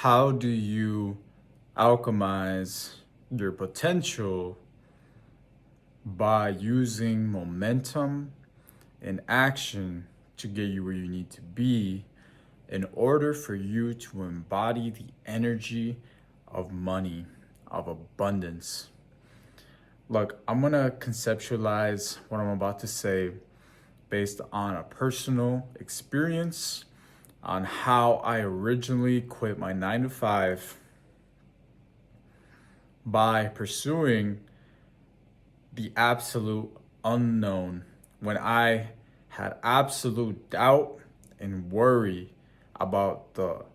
How do you alchemize your potential by using momentum and action to get you where you need to be in order for you to embody the energy of money, of abundance? Look, I'm gonna conceptualize what I'm about to say based on a personal experience on how I originally quit my 9 to 5 by pursuing the absolute unknown when I had absolute doubt and worry about the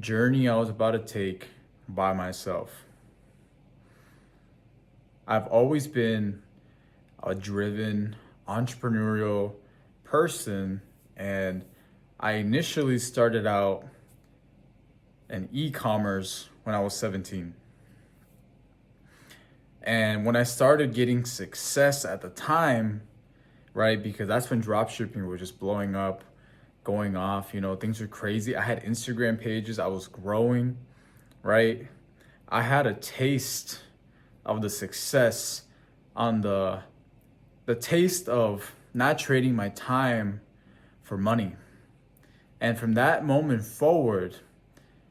journey I was about to take by myself. I've always been a driven, entrepreneurial person, and I initially started out in e-commerce when I was 17. And when I started getting success at the time, right, because that's when drop shipping was just blowing up, going off, things were crazy. I had Instagram pages, I was growing, right? I had a taste of the success on the taste of not trading my time for money. And from that moment forward,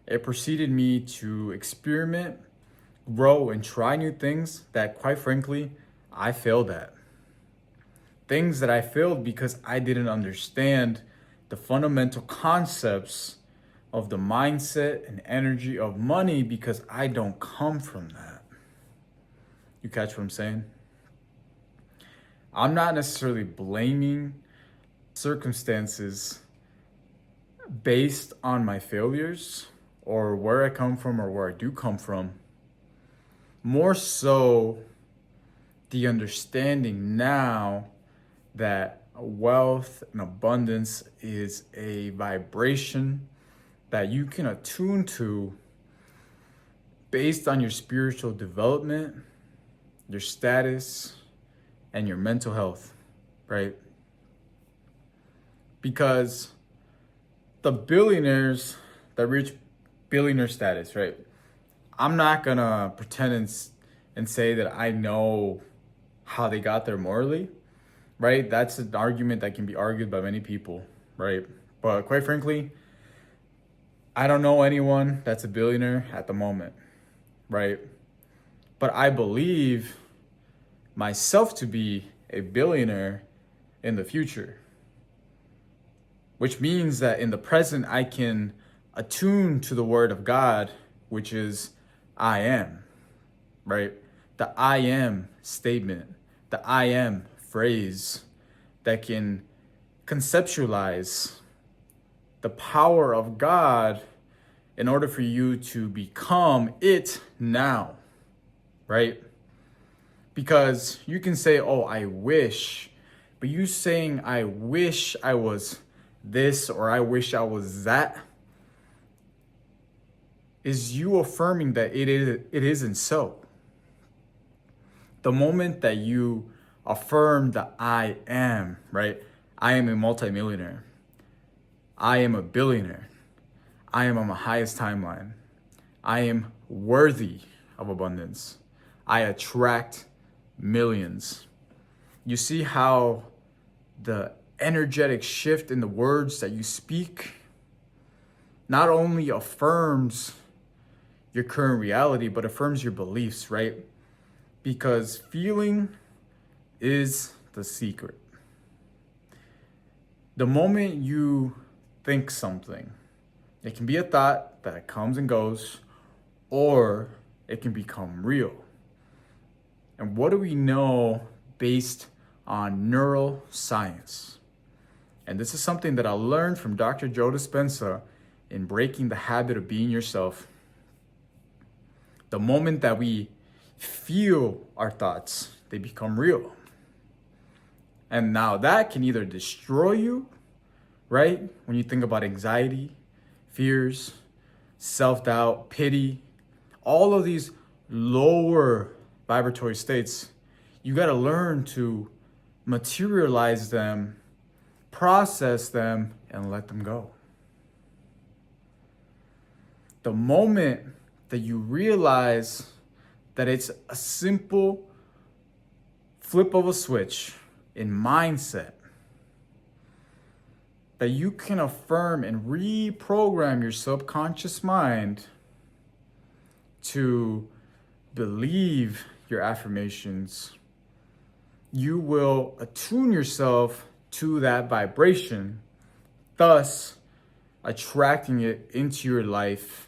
it preceded me to experiment, grow, and try new things that, quite frankly, I failed at. Things that I failed because I didn't understand the fundamental concepts of the mindset and energy of money because I don't come from that. You catch what I'm saying? I'm not necessarily blaming circumstances based on my failures or where I come from or where I do come from. More so, the understanding now that wealth and abundance is a vibration that you can attune to based on your spiritual development, your status, and your mental health, right? Because the billionaires that reach billionaire status, right? I'm not gonna pretend and say that I know how they got there morally, right? That's an argument that can be argued by many people, right? But quite frankly, I don't know anyone that's a billionaire at the moment, right? But I believe myself to be a billionaire in the future, which means that in the present, I can attune to the word of God, which is I am, right? The I am statement, the I am phrase that can conceptualize the power of God in order for you to become it now, right? Because you can say, oh, I wish, but you saying, I wish I was this or I wish I was that, is you affirming that it isn't so. The moment that you affirm that I am, right? I am a multimillionaire. I am a billionaire. I am on the highest timeline. I am worthy of abundance. I attract millions. You see how the energetic shift in the words that you speak not only affirms your current reality, but affirms your beliefs, right? Because feeling is the secret. The moment you think something, it can be a thought that comes and goes, or it can become real. And what do we know based on neuroscience? And this is something that I learned from Dr. Joe Dispenza in Breaking the Habit of Being Yourself. The moment that we feel our thoughts, they become real. And now that can either destroy you, right? When you think about anxiety, fears, self-doubt, pity, all of these lower vibratory states, you got to learn to materialize them, process them, and let them go. The moment that you realize that it's a simple flip of a switch in mindset, that you can affirm and reprogram your subconscious mind to believe your affirmations, you will attune yourself to that vibration, thus attracting it into your life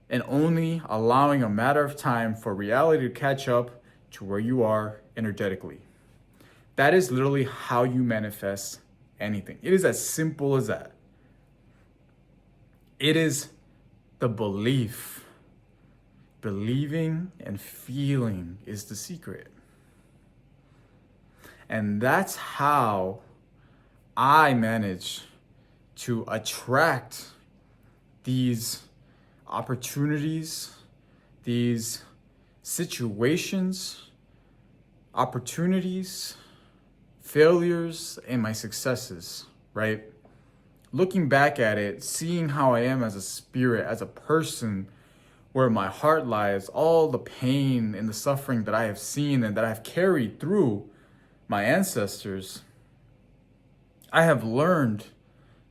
and only allowing a matter of time for reality to catch up to where you are energetically. That is literally how you manifest anything. It is as simple as that. It is the belief. Believing and feeling is the secret. And that's how I manage to attract these opportunities, these situations, opportunities, failures, and my successes, right? Looking back at it, seeing how I am as a spirit, as a person, where my heart lies, all the pain and the suffering that I have seen and that I've carried through my ancestors, I have learned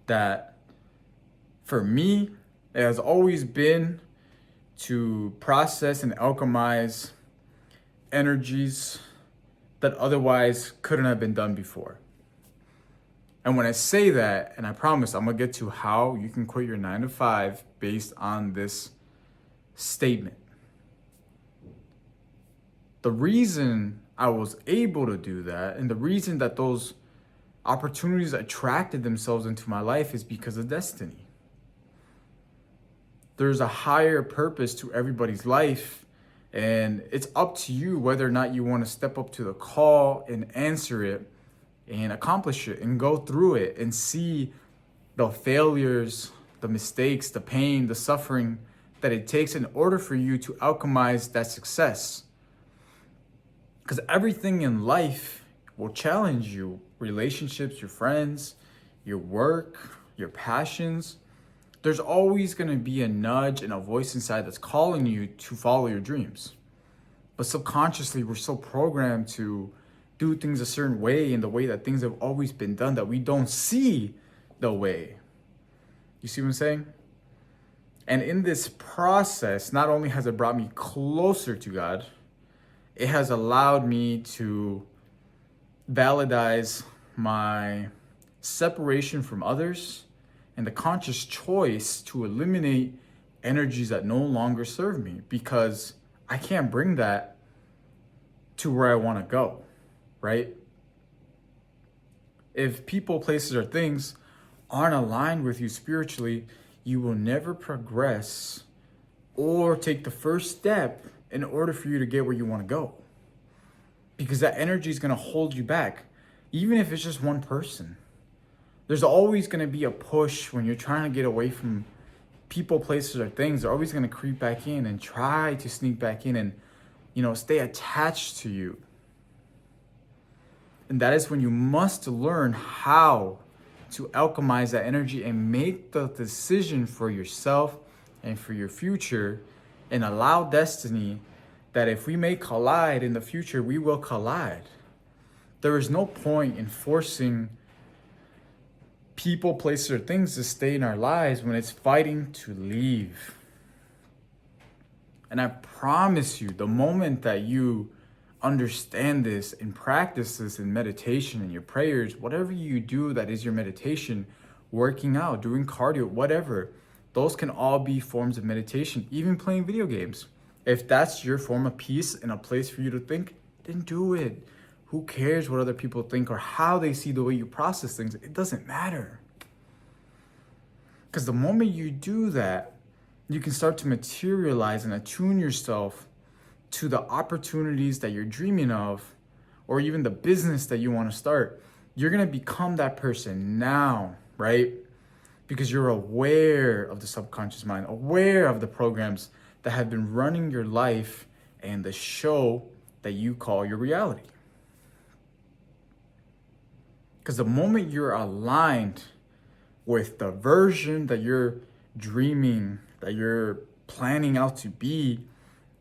that for me, it has always been to process and alchemize energies that otherwise couldn't have been done before. And when I say that, and I promise I'm gonna get to how you can quit your 9 to 5 based on this statement. The reason I was able to do that and the reason that those opportunities attracted themselves into my life is because of destiny. There's a higher purpose to everybody's life, and it's up to you whether or not you want to step up to the call and answer it and accomplish it and go through it and see the failures, the mistakes, the pain, the suffering that it takes in order for you to alchemize that success. Because everything in life will challenge you. Relationships, your friends, your work, your passions. There's always going to be a nudge and a voice inside that's calling you to follow your dreams. But subconsciously, we're so programmed to do things a certain way in the way that things have always been done that we don't see the way. You see what I'm saying? And in this process, not only has it brought me closer to God, it has allowed me to validize my separation from others and the conscious choice to eliminate energies that no longer serve me, because I can't bring that to where I want to go, right? If people, places, or things aren't aligned with you spiritually, you will never progress or take the first step in order for you to get where you want to go. Because that energy is going to hold you back, even if it's just one person. There's always going to be a push when you're trying to get away from people, places, or things. They're always going to creep back in and try to sneak back in and, stay attached to you. And that is when you must learn how to alchemize that energy and make the decision for yourself and for your future, and allow destiny that if we may collide in the future, we will collide. There is no point in forcing people, places, or things to stay in our lives when it's fighting to leave. And I promise you, the moment that you understand this and practice this in meditation and your prayers, whatever you do that is your meditation, working out, doing cardio, whatever, those can all be forms of meditation, even playing video games. If that's your form of peace and a place for you to think, then do it. Who cares what other people think or how they see the way you process things? It doesn't matter. Because the moment you do that, you can start to materialize and attune yourself to the opportunities that you're dreaming of, or even the business that you want to start. You're going to become that person now, right? Because you're aware of the subconscious mind, aware of the programs that have been running your life and the show that you call your reality. Because the moment you're aligned with the version that you're dreaming, that you're planning out to be,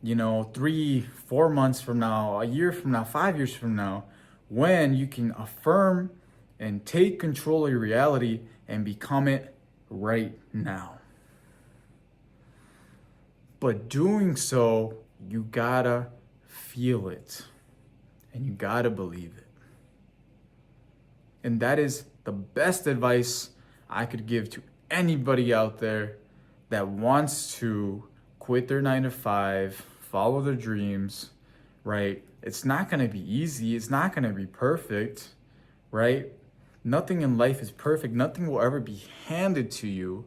3, 4 months from now, a year from now, 5 years from now, when you can affirm and take control of your reality and become it right now. But doing so, you gotta feel it and you gotta believe it. And that is the best advice I could give to anybody out there that wants to quit their 9 to 5, follow their dreams, right? It's not gonna be easy. It's not gonna be perfect, right? Nothing in life is perfect. Nothing will ever be handed to you.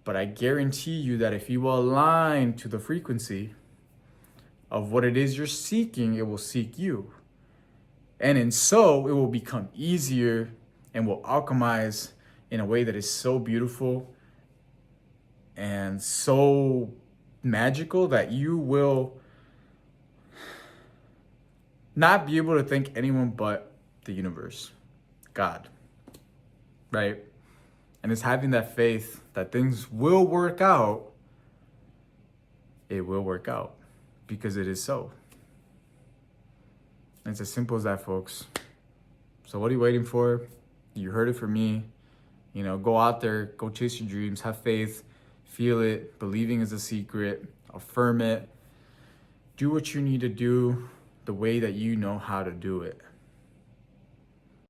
But I guarantee you that if you align to the frequency of what it is you're seeking, it will seek you. And in so, it will become easier and will alchemize in a way that is so beautiful and so magical that you will not be able to thank anyone but the universe, God, right? And it's having that faith that things will work out. It will work out because it is so. And it's as simple as that, folks. So what are you waiting for? You heard it from me. Go out there, go chase your dreams, have faith, feel it. Believing is a secret. Affirm it. Do what you need to do the way that you know how to do it.